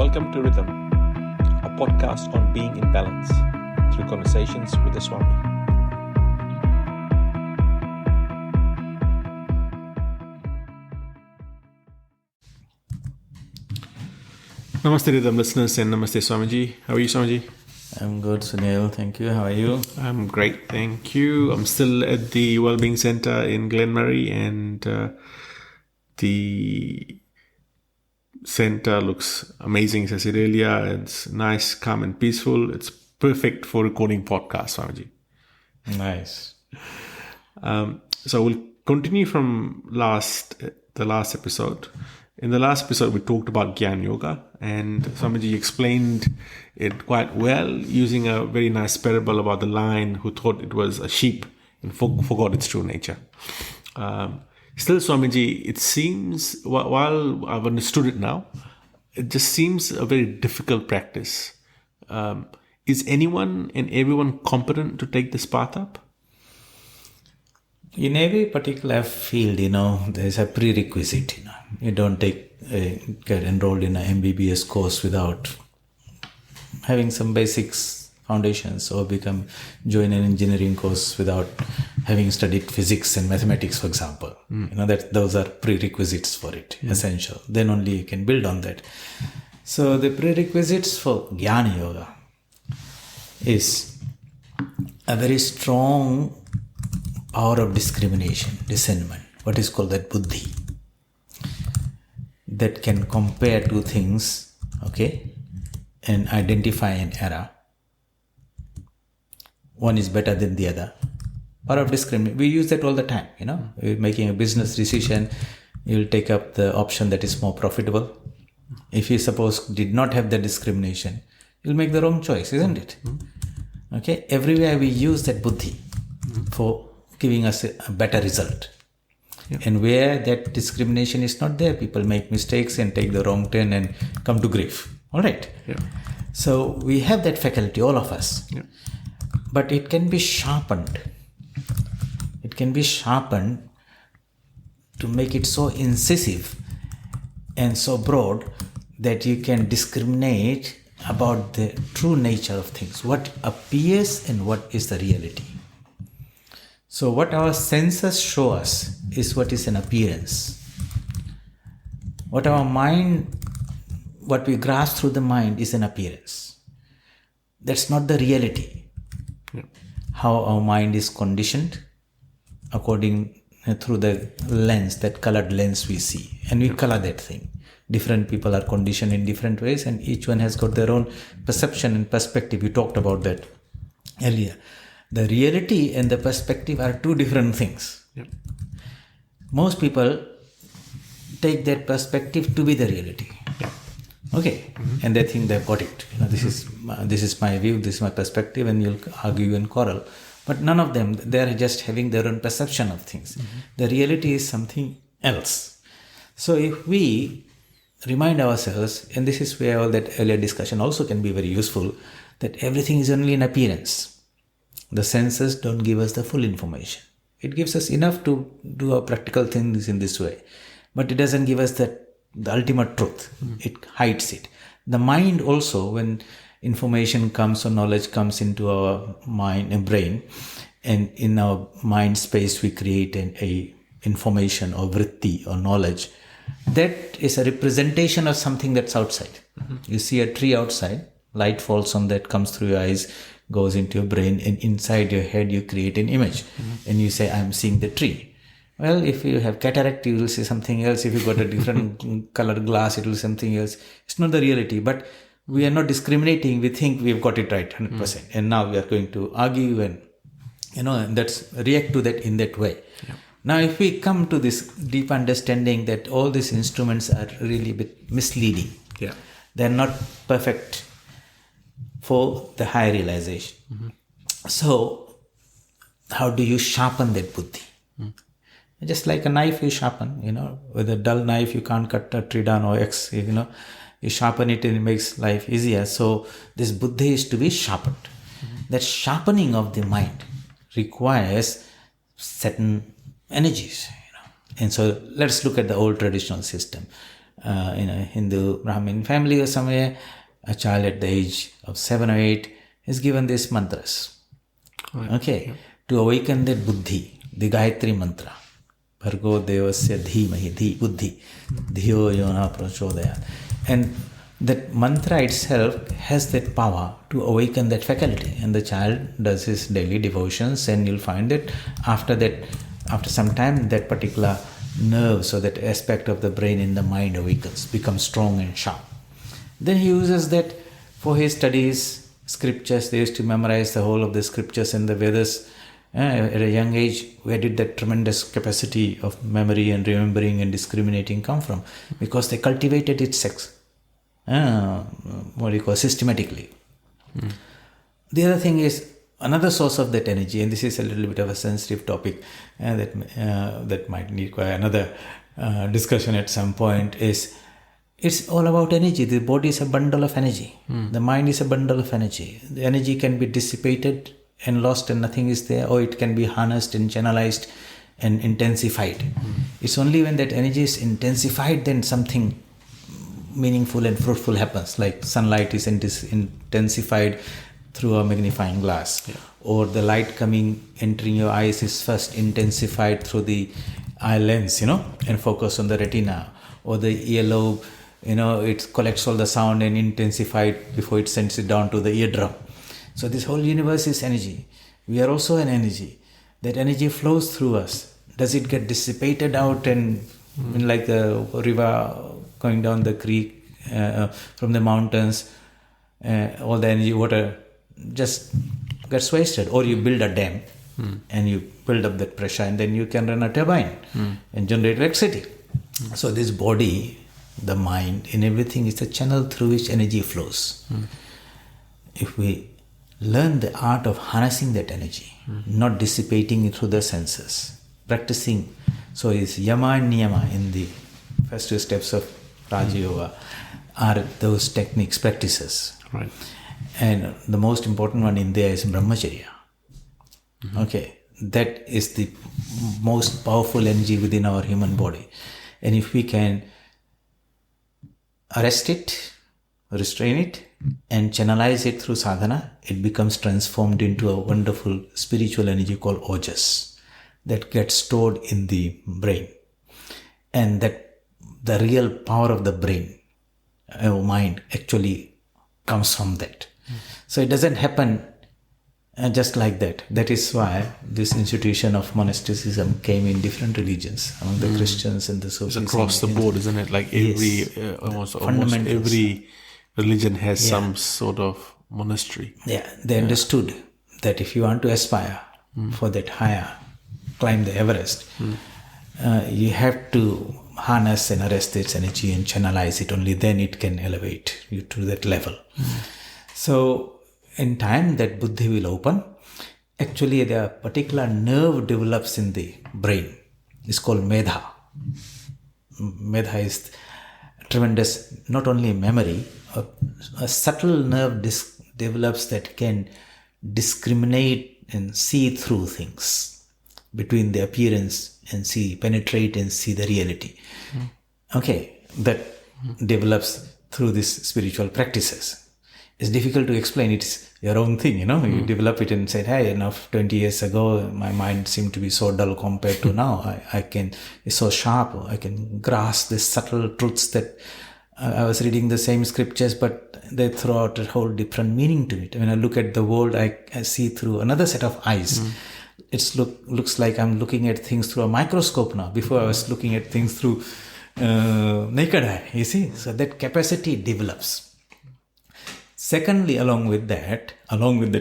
Welcome to Rhythm, a podcast on being in balance through conversations with the Swami. Namaste Rhythm listeners and Namaste Swamiji. How are you, Swamiji? I'm good, Sunil. Thank you. How are you? I'm great, thank you. I'm still at the Wellbeing Center in Glenmarie, and the center looks amazing, as I said earlier. It's nice, calm and peaceful. It's perfect for recording podcasts, Swamiji. Nice. So we'll continue from the last episode. In the last episode, we talked about Jnana Yoga, and Swamiji explained it quite well using a very nice parable about the lion who thought it was a sheep and forgot its true nature. Still, Swamiji, it seems, while I've understood it now, it just seems a very difficult practice. Is anyone and everyone competent to take this path up? In every particular field, there's a prerequisite. You don't get enrolled in an MBBS course without having some basics, foundations, or join an engineering course without having studied physics and mathematics, for example. Those are prerequisites for it, essential. Then only you can build on that. So the prerequisites for Jnana Yoga is a very strong power of discrimination, discernment, what is called that buddhi, that can compare two things, and identify an error. One is better than the other. Power of discrimination, we use that all the time, You're making a business decision, you'll take up the option that is more profitable. If you suppose did not have the discrimination, you'll make the wrong choice, isn't it? Everywhere we use that buddhi for giving us a better result. And where that discrimination is not there, people make mistakes and take the wrong turn and come to grief. All right. So we have that faculty, all of us. But it can be sharpened. It can be sharpened to make it so incisive and so broad that you can discriminate about the true nature of things, what appears and what is the reality. So what our senses show us is what is an appearance. What we grasp through the mind is an appearance. That's not the reality. How our mind is conditioned through the lens, that colored lens we see, and we color that thing. Different people are conditioned in different ways, and each one has got their own perception and perspective. We talked about that earlier. The reality and the perspective are two different things. Most people take their perspective to be the reality. And they think they've got it. This is my view, this is my perspective, and you'll argue and quarrel. But none of them, they're just having their own perception of things. The reality is something else. So if we remind ourselves, and this is where all that earlier discussion also can be very useful, that everything is only an appearance. The senses don't give us the full information. It gives us enough to do our practical things in this way. But it doesn't give us the ultimate truth. It hides it. The mind also, when information comes or knowledge comes into our mind and brain, and in our mind space we create a information or vritti or knowledge, that is a representation of something that's outside. You see a tree outside, light falls on that, comes through your eyes, goes into your brain, and inside your head you create an image, and you say, I'm seeing the tree. Well, if you have cataract, you will see something else. If you got a different colored glass, it will be something else. It's not the reality, but we are not discriminating. We think we've got it right 100%, and now we are going to argue and that's react to that in that way. Now if we come to this deep understanding that all these instruments are really a bit misleading, they're not perfect for the higher realization. So how do you sharpen that buddhi? Just like a knife you sharpen, with a dull knife you can't cut a tree down or X, you sharpen it and it makes life easier. So this buddhi is to be sharpened. That sharpening of the mind requires certain energies, And so let's look at the old traditional system. in a Hindu Brahmin family or somewhere, a child at the age of 7 or 8 is given these mantras. Right. Okay, to awaken that buddhi, the Gayatri mantra. Bhargo devasya dhimahi, dhi, buddhi, dhiyo yona prachodaya. And that mantra itself has that power to awaken that faculty. And the child does his daily devotions, and you'll find that after some time, that particular nerve, so that aspect of the brain in the mind awakens, becomes strong and sharp. Then he uses that for his studies, scriptures. They used to memorize the whole of the scriptures and the Vedas. At a young age, where did that tremendous capacity of memory and remembering and discriminating come from? Because they cultivated it systematically. The other thing is, another source of that energy, and this is a little bit of a sensitive topic that might need quite another discussion at some point, is it's all about energy. The body is a bundle of energy. The mind is a bundle of energy. The energy can be dissipated and lost and nothing is there, or it can be harnessed and channelized and intensified. It's only when that energy is intensified then something meaningful and fruitful happens, like sunlight is intensified through a magnifying glass, or the light entering your eyes is first intensified through the eye lens, and focus on the retina, or the earlobe, it collects all the sound and intensified before it sends it down to the eardrum. So this whole universe is energy. We are also an energy. That energy flows through us. Does it get dissipated out and like the river going down the creek from the mountains, all the energy, water just gets wasted? Or you build a dam and you build up that pressure, and then you can run a turbine and generate electricity. So this body, the mind, and everything is the channel through which energy flows. If we learn the art of harnessing that energy, not dissipating it through the senses, practicing. So is yama and niyama in the first 2 steps of Raja Yoga are those techniques, practices. Right. And the most important one in there is brahmacharya. Okay, that is the most powerful energy within our human body. And if we can arrest it, restrain it, and channelize it through sadhana, it becomes transformed into a wonderful spiritual energy called ojas that gets stored in the brain. And that the real power of the brain, our mind, actually comes from that. So it doesn't happen just like that. That is why this institution of monasticism came in different religions, among the Christians and the Sufis. It's across the board, isn't it? Like almost every religion has some sort of monastery. Yeah, they understood that if you want to aspire for that higher, climb the Everest, you have to harness and arrest its energy and channelize it. Only then it can elevate you to that level. So in time that buddhi will open. Actually, the particular nerve develops in the brain. It's called medha. Medha is tremendous, not only memory, a subtle nerve develops that can discriminate and see through things between the appearance and penetrate and see the reality. Okay, that develops through these spiritual practices. It's difficult to explain. It's your own thing, You develop it and say, hey, 20 years ago, my mind seemed to be so dull compared to now. It's so sharp. I can grasp the subtle truths that I was reading the same scriptures, but they throw out a whole different meaning to it. When I look at the world, I see through another set of eyes. It looks like I'm looking at things through a microscope now. Before I was looking at things through naked eye, you see. So that capacity develops. Secondly, along with that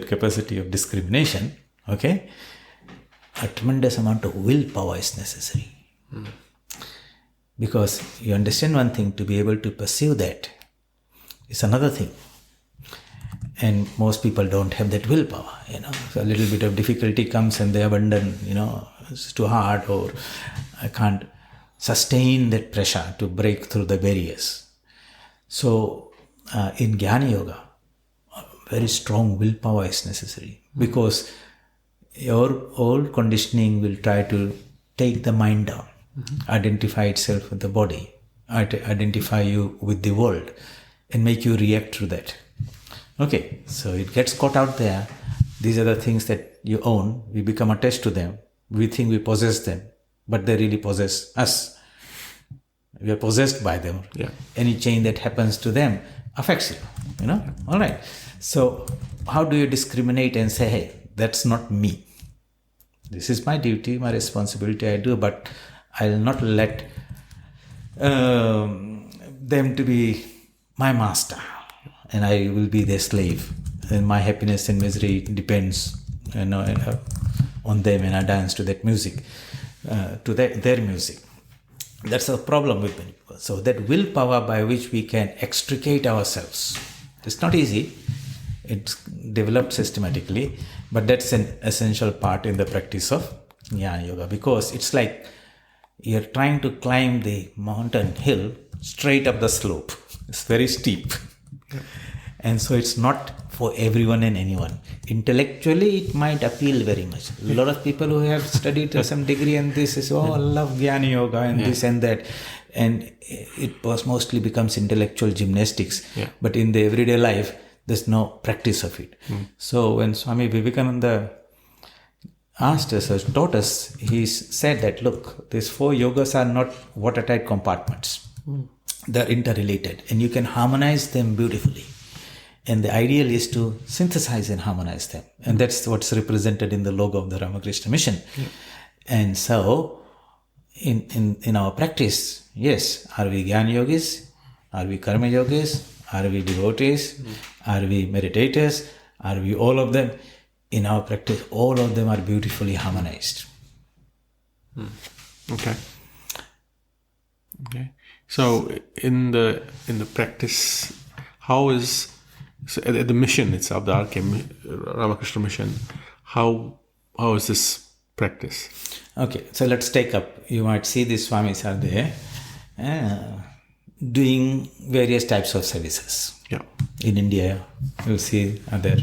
capacity of discrimination, okay, a tremendous amount of willpower is necessary. Because you understand one thing, to be able to pursue that is another thing. And most people don't have that willpower, So a little bit of difficulty comes and they abandon, it's too hard, or I can't sustain that pressure to break through the barriers. So in Jnana Yoga, very strong willpower is necessary, because your old conditioning will try to take the mind down, identify itself with the body, identify you with the world and make you react to that. Okay, so it gets caught out there. These are the things that you own. We become attached to them. We think we possess them, but they really possess us. We are possessed by them. Yeah. Any change that happens to them affects you. All right. So how do you discriminate and say, hey, that's not me. This is my duty, my responsibility, I do, but I'll not let them to be my master, and I will be their slave. And my happiness and misery depends, on them, and I dance to that music, to their music. That's a problem with many people. So that willpower by which we can extricate ourselves, it's not easy. It's developed systematically, but that's an essential part in the practice of Jnana Yoga, because it's like you're trying to climb the mountain hill straight up the slope. It's very steep. Yeah. And so it's not for everyone and anyone. Intellectually, it might appeal very much. A lot of people who have studied to some degree and this is, I love Jnana Yoga and this and that. And it mostly becomes intellectual gymnastics. Yeah. But in the everyday life, there's no practice of it. So when Swami Vivekananda asked us or taught us, he said that, look, these 4 yogas are not watertight compartments. They're interrelated and you can harmonize them beautifully. And the ideal is to synthesize and harmonize them. And that's what's represented in the logo of the Ramakrishna Mission. Yeah. And so, in our practice, yes, are we Jnana Yogis? Are we Karma Yogis? Are we devotees? Are we meditators? Are we all of them? In our practice, all of them are beautifully harmonized. Okay. So in the practice, how is at the mission itself, the Ramakrishna Mission, how is this practice? Okay, so let's take up. You might see these Swamis are there doing various types of services. Yeah. In India, you see other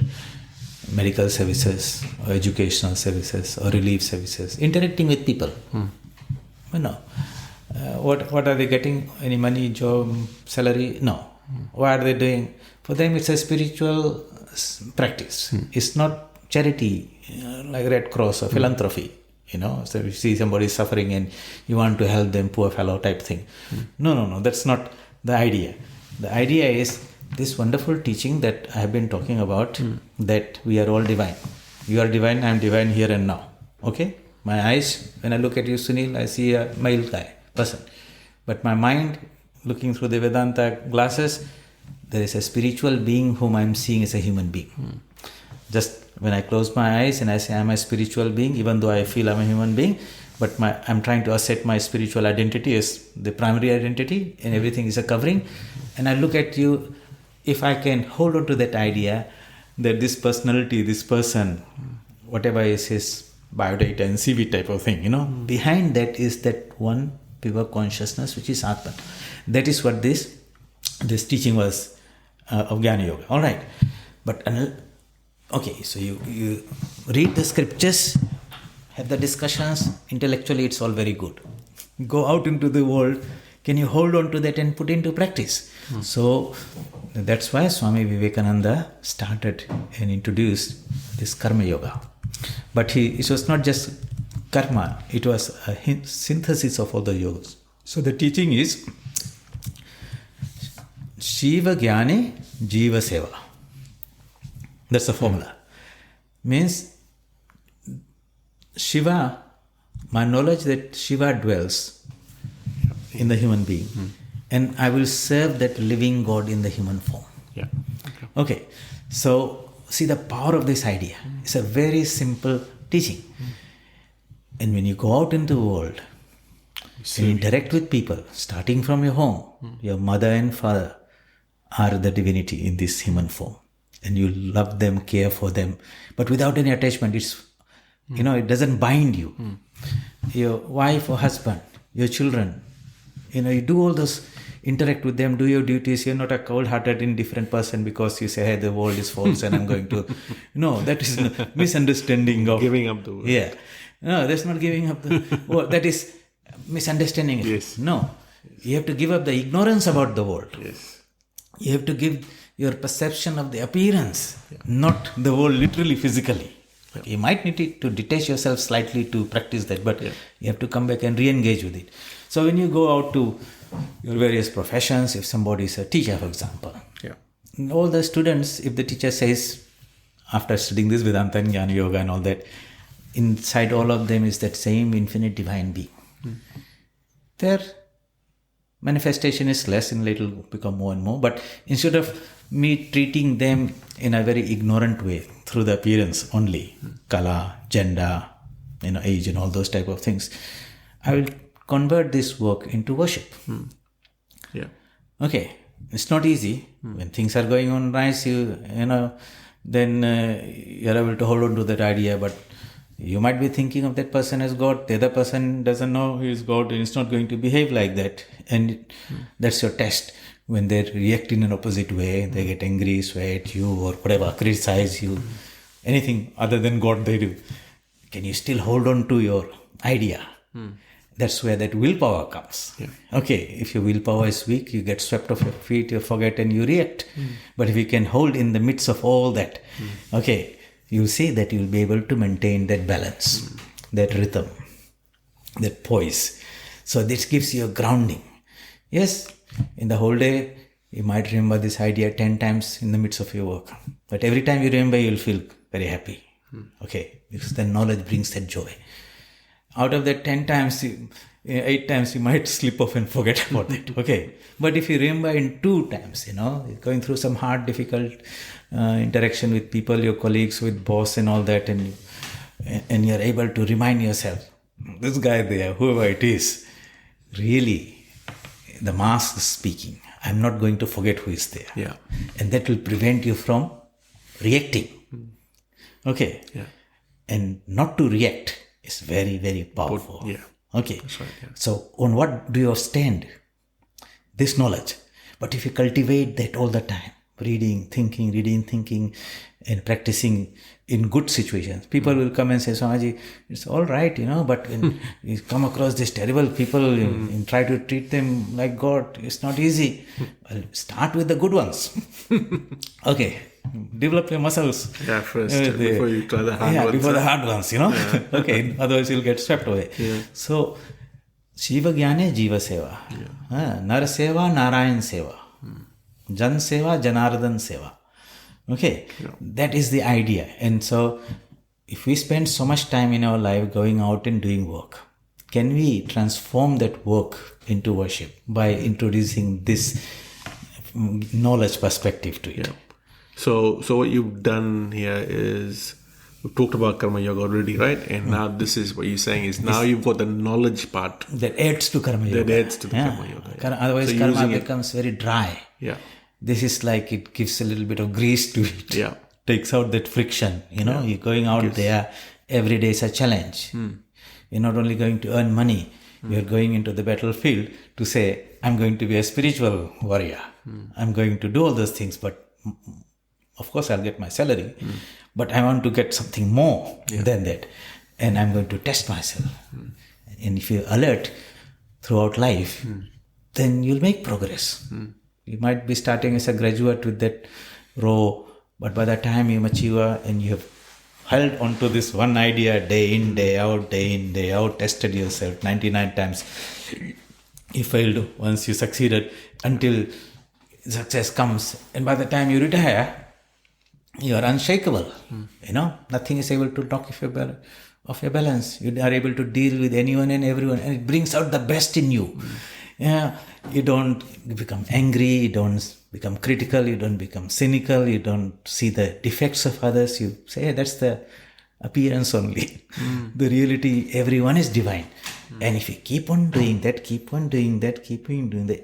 medical services or educational services or relief services, interacting with people. What are they getting? Any money, job, salary? No. What are they doing? For them, it's a spiritual practice. It's not charity, like Red Cross or philanthropy. So you see somebody suffering and you want to help them, poor fellow type thing. No, that's not the idea. The idea is this wonderful teaching that I have been talking about, that we are all divine. You are divine, I am divine here and now. Okay? My eyes, when I look at you, Sunil, I see a male person. But my mind, looking through the Vedanta glasses, there is a spiritual being whom I am seeing as a human being. Just when I close my eyes and I say I am a spiritual being, even though I feel I am a human being, but I am trying to assert my spiritual identity as the primary identity and everything is a covering. And I look at you, if I can hold on to that idea that this personality, this person, whatever is his biodata and CV type of thing, behind that is that one pure consciousness which is Atman. That is what this teaching was of Jnana Yoga. All right. But okay, so you read the scriptures, have the discussions, intellectually it's all very good. Go out into the world, can you hold on to that and put into practice? So that's why Swami Vivekananda started and introduced this Karma Yoga. But it was not just karma, it was a synthesis of all the yogas. So the teaching is Shiva Gyane, Jiva Seva. That's the formula. Means Shiva, my knowledge that Shiva dwells in the human being. And I will serve that living God in the human form. Yeah. Okay. So see the power of this idea. It's a very simple teaching. And when you go out into the world, you interact with people, starting from your home, your mother and father are the divinity in this human form. And you love them, care for them, but without any attachment. It's, it doesn't bind you. Your wife or husband, your children, you do all those, interact with them, do your duties. You're not a cold-hearted, indifferent person because you say, hey, the world is false and I'm going to... No, that is a misunderstanding of... Giving up the world. Yeah. No, that's not giving up the world. That is misunderstanding. Yes. No. You have to give up the ignorance about the world. Yes. You have to give your perception of the appearance, not the world literally, physically. You might need to detach yourself slightly to practice that, but you have to come back and re-engage with it. So when you go out to your various professions, if somebody is a teacher, for example, all the students, if the teacher says, after studying this Vedanta and Jnana Yoga and all that, inside all of them is that same infinite divine being. Their manifestation is less and it'll become more and more, but instead of me treating them in a very ignorant way through the appearance only, color, gender, age and all those type of things, I will convert this work into worship. Okay, it's not easy. When things are going on nice, then you're able to hold on to that idea, but you might be thinking of that person as God. The other person doesn't know he is God and it's not going to behave like that. And that's your test. When they react in an opposite way, they get angry, swear at you or whatever, criticize you, anything other than God they do. Can you still hold on to your idea? That's where that willpower comes. Okay, if your willpower is weak, you get swept off your feet, you forget and you react. But if you can hold in the midst of all that, okay, you'll see that you'll be able to maintain that balance, that rhythm, that poise. So this gives you a grounding. Yes, in the whole day, you might remember this idea 10 times in the midst of your work. But every time you remember, you'll feel very happy. Okay, because the knowledge brings that joy. Out of that 10 times, 8 times you might slip off and forget about it. Okay, but if you remember in 2 times, going through some hard, difficult interaction with people, your colleagues, with boss and all that, and you're able to remind yourself, this guy there, whoever it is, really, the mask is speaking. I'm not going to forget who is there. And that will prevent you from reacting. Okay. And not to react is very, very powerful. Okay. That's right, So on what do you stand? This knowledge. But if you cultivate that all the time, reading, thinking, and practicing in good situations, people will come and say, Swamiji, it's all right, but when you come across these terrible people and try to treat them like God, it's not easy. Well, start with the good ones. Okay. Develop your muscles. First, before you try the hard ones. Before the hard ones, Okay, otherwise you'll get swept away. So, Shiva Gyane, Jiva Seva. Nar Seva, Narayan Seva. Jan Seva, Janardan Seva. Okay, that is the idea. And so, if we spend so much time in our life going out and doing work, can we transform that work into worship by introducing this knowledge perspective to it? So what you've done here is, we've talked about Karma Yoga already, right? And now this is what you're saying is, now you've got the knowledge part. That adds to Karma Yoga. That adds to the Karma Yoga. Otherwise, so Karma becomes very dry. This is like it gives a little bit of grease to it. Takes out that friction. You're going out there, every day is a challenge. You're not only going to earn money, you're going into the battlefield to say, I'm going to be a spiritual warrior. I'm going to do all those things, but of course I'll get my salary, but I want to get something more than that. And I'm going to test myself. And if you're alert throughout life, then you'll make progress. You might be starting as a graduate with that raw, but by the time you mature and you have held onto this one idea day in, day out, tested yourself 99 times, you failed once, you succeeded, until success comes. And by the time you retire, you are unshakable. Nothing is able to knock off your balance. You are able to deal with anyone and everyone, and it brings out the best in you. You don't become angry, you don't become critical, you don't become cynical, you don't see the defects of others. You say, hey, that's the appearance only. The reality, everyone is divine. And if you keep on doing that,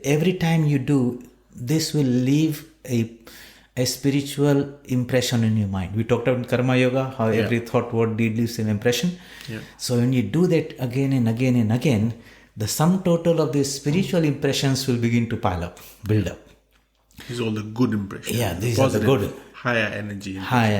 every time you do, this will leave a spiritual impression in your mind. We talked about Karma Yoga, how every thought, word, deed leaves an impression. So when you do that again and again and again, the sum total of these spiritual impressions will begin to pile up, build up. These are all the good impressions. These are the good. higher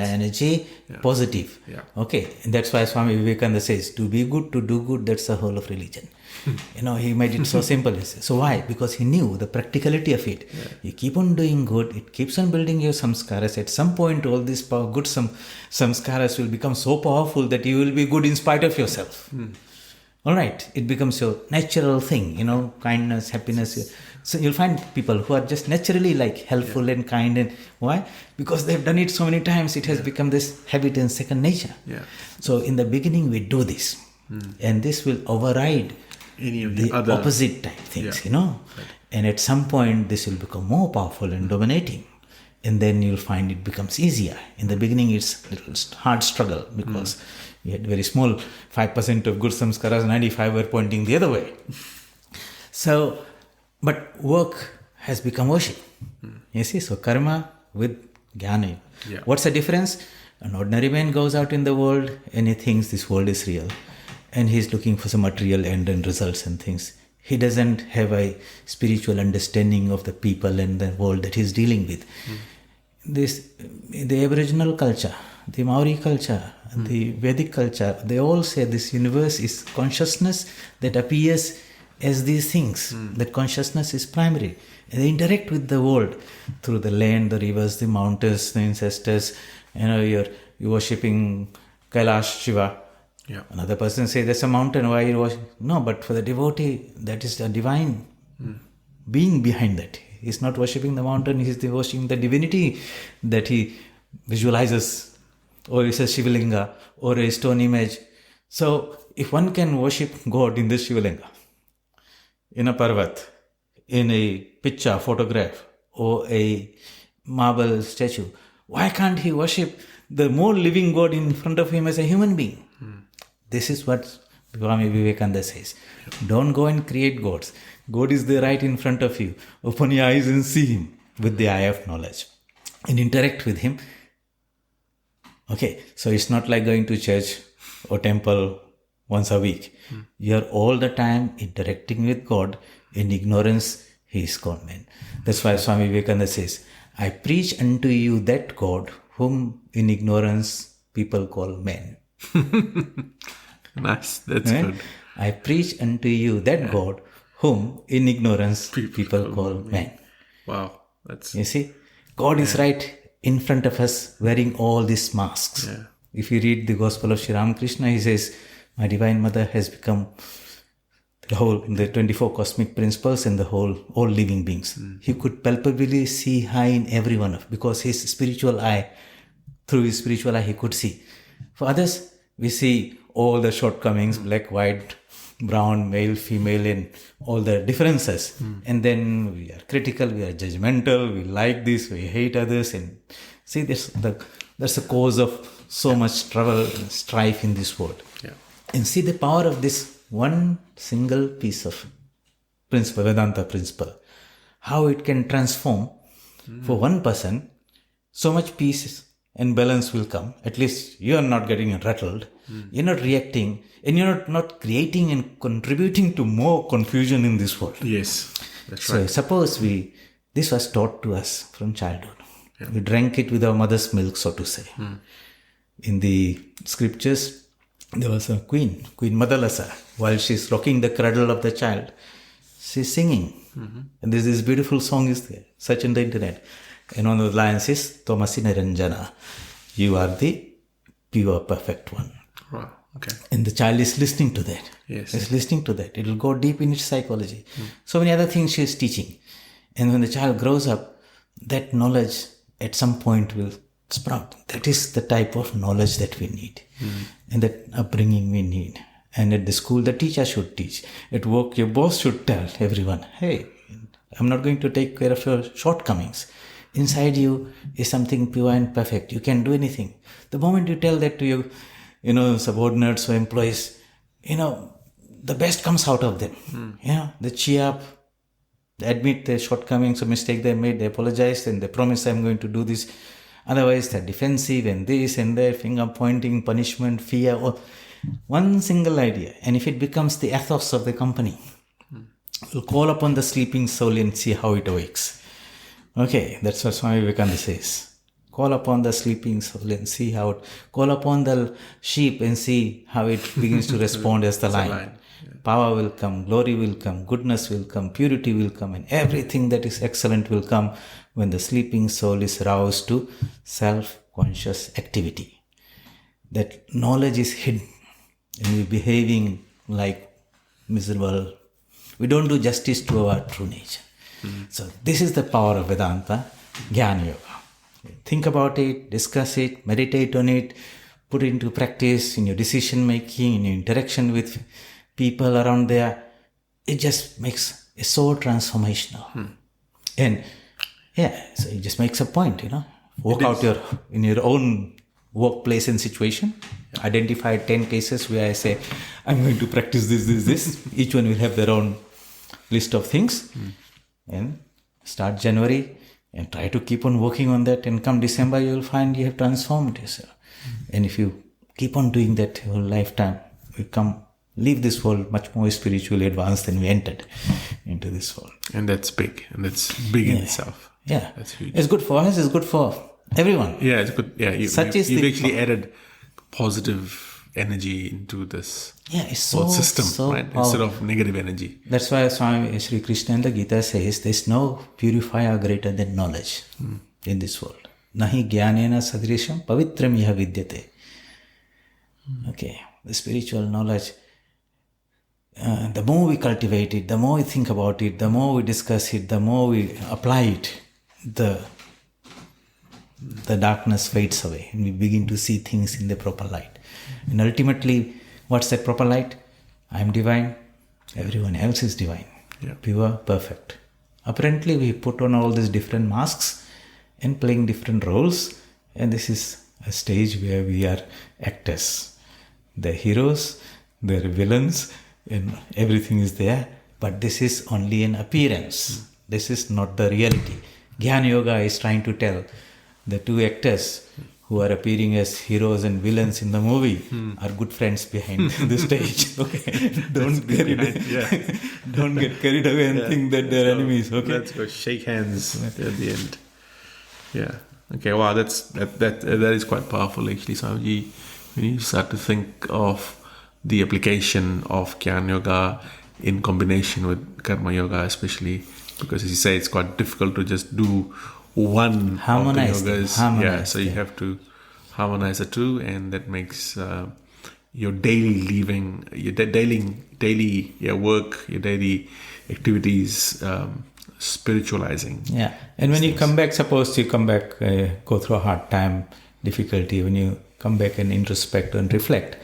energy. Positive. Yeah. Okay, and that's why Swami Vivekananda says, to be good, to do good, that's the whole of religion. He made it so simple. So why? Because he knew the practicality of it. Yeah. You keep on doing good, it keeps on building your samskaras. At some point, all these good samskaras will become so powerful that you will be good in spite of yourself. All right, it becomes your natural thing, kindness, happiness. So you'll find people who are just naturally helpful and kind. And why? Because they've done it so many times, it has become this habit and second nature. Yeah. So in the beginning, we do this. And this will override any of the other opposite type things, Right. And at some point, this will become more powerful and dominating. And then you'll find it becomes easier. In the beginning, it's a little hard struggle because we had very small 5% of good samskaras, 95 were pointing the other way. So, but work has become worship. You see, so karma with jnana. Yeah. What's the difference? An ordinary man goes out in the world and he thinks this world is real. And he's looking for some material end and results and things. He doesn't have a spiritual understanding of the people and the world that he's dealing with. The Aboriginal culture, the Maori culture, the Vedic culture, they all say this universe is consciousness that appears as these things, that consciousness is primary. And they interact with the world through the land, the rivers, the mountains, the ancestors. You're worshipping Kailash Shiva. Yeah. Another person says there's a mountain, why you worship? No, but for the devotee, that is a divine being behind that. He's not worshipping the mountain, he's worshipping the divinity that he visualizes, or it's a Shivalinga, or a stone image. So, if one can worship God in this Shivalinga, in a parvat, in a picture, photograph, or a marble statue, why can't he worship the more living God in front of him as a human being? This is what Swami Vivekananda says. Don't go and create gods. God is there right in front of you. Open your eyes and see him with the eye of knowledge and interact with him. Okay, so it's not like going to church or temple once a week. You're all the time interacting with God. In ignorance, he is called man. That's why Swami Vivekananda says, I preach unto you that God whom in ignorance people call man. Nice, that's good. I preach unto you that God whom in ignorance people call man. Wow, that's... You see, God is right in front of us wearing all these masks. Yeah. If you read the Gospel of Sri Ramakrishna, he says, my Divine Mother has become the 24 cosmic principles and all living beings. He could palpably see high in every one of, because his spiritual eye, through his spiritual eye, he could see. For others, we see all the shortcomings, black, white, brown, male, female, and all the differences. And then we are critical, we are judgmental, we like this, we hate others. And see, that's the cause of so much trouble and strife in this world. Yeah. And see the power of this one single piece of principle, Vedanta principle. How it can transform for one person, so much peace and balance will come. At least you are not getting rattled. You're not reacting, and you're not creating and contributing to more confusion in this world. Yes, that's right. So suppose this was taught to us from childhood. Yeah. We drank it with our mother's milk, so to say. In the scriptures, there was a Queen Madalasa. While she's rocking the cradle of the child, she's singing. And there's this beautiful song is there, search in the internet. And one of the lines is, Tomasi Niranjana, you are the pure, perfect one. Wow, okay. And the child is listening to that. Yes. It's listening to that. It will go deep in its psychology. So many other things she is teaching. And when the child grows up, that knowledge at some point will sprout. That is the type of knowledge that we need. And that upbringing we need. And at the school, the teacher should teach. At work, your boss should tell everyone, hey, I'm not going to take care of your shortcomings. Inside you is something pure and perfect. You can do anything. The moment you tell that to your, subordinates or employees, the best comes out of them. They cheer up, they admit their shortcomings or mistake they made, they apologize, and they promise I'm going to do this. Otherwise, they're defensive and this and that, finger pointing, punishment, fear, or one single idea. And if it becomes the ethos of the company, we'll call upon the sleeping soul and see how it awakes. Okay, that's what Swami Vivekananda says. Call upon the sleeping soul and see how it, call upon the sheep and see how it begins to respond as the lion. Yeah. Power will come, glory will come, goodness will come, purity will come, and everything that is excellent will come when the sleeping soul is roused to self-conscious activity. That knowledge is hidden and we're behaving like miserable. We don't do justice to our true nature. So this is the power of Vedanta, Jnana Yoga. Think about it, discuss it, meditate on it, put it into practice in your decision making, in your interaction with people around there. It just makes it so transformational. And so it just makes a point, Walk out in your own workplace and situation. Identify 10 cases where I say, I'm going to practice this. Each one will have their own list of things. And start January and try to keep on working on that. And come December, you will find you have transformed yourself. And if you keep on doing that whole lifetime, we leave this world much more spiritually advanced than we entered into this world. And that's big. And that's big in itself. Yeah. That's huge. It's good for us. It's good for everyone. Yeah, it's good. Yeah, you've actually added positive energy into this whole system, right? Instead of negative energy. That's why Swami Sri Krishna in the Gita says there's no purifier greater than knowledge in this world. Nahi jnanena sadrisham pavitram yaha vidyate. Okay, the spiritual knowledge, the more we cultivate it, the more we think about it, the more we discuss it, the more we apply it, the darkness fades away and we begin to see things in the proper light. And ultimately, what's that proper light? I'm divine, everyone else is divine, pure, perfect. Apparently, we put on all these different masks and playing different roles, and this is a stage where we are actors. They're heroes, they're villains, and everything is there, but this is only an appearance. This is not the reality. Jnana Yoga is trying to tell the two actors who are appearing as heroes and villains in the movie are good friends behind the stage. Okay, don't get carried away and think that they're enemies. Okay, let's go shake hands at the end. Yeah. Okay. Wow. That is quite powerful, actually. So when you start to think of the application of Jnana Yoga in combination with Karma Yoga, especially because, as you say, it's quite difficult to just do one harmonize of the yogas. So you them. have to harmonize the two, and that makes your daily living, your daily work, your daily activities spiritualizing. Yeah, and when you come back, suppose you come back, go through a hard time, difficulty, when you come back and introspect and reflect,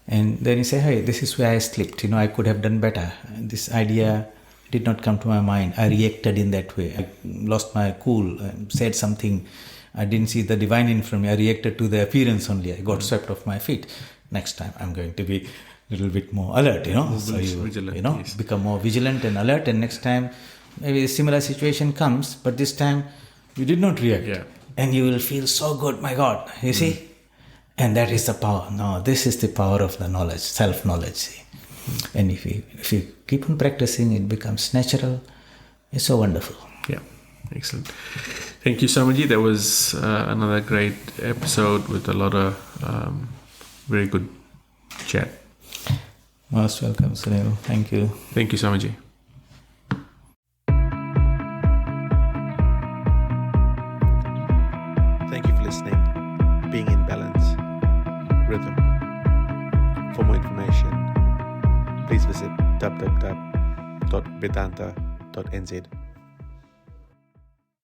and then you say, hey, this is where I slipped, I could have done better. This idea did not come to my mind. I reacted in that way. I lost my cool, said something. I didn't see the divine in front of me. I reacted to the appearance only. I got swept off my feet. Next time, I'm going to be a little bit more alert, So you, vigilant, become more vigilant and alert. And next time, maybe a similar situation comes, but this time you did not react. Yeah. And you will feel so good, my God. You see? And that is the power. No, this is the power of the knowledge, self-knowledge. See? And if you keep on practicing, it becomes natural. It's so wonderful. Yeah, excellent. Thank you, Swamiji. That was another great episode with a lot of very good chat. Most welcome, Sunil. Thank you. Thank you, Swamiji. Thank you for listening. Being in balance, rhythm. For more information, please visit www.vedanta.nz.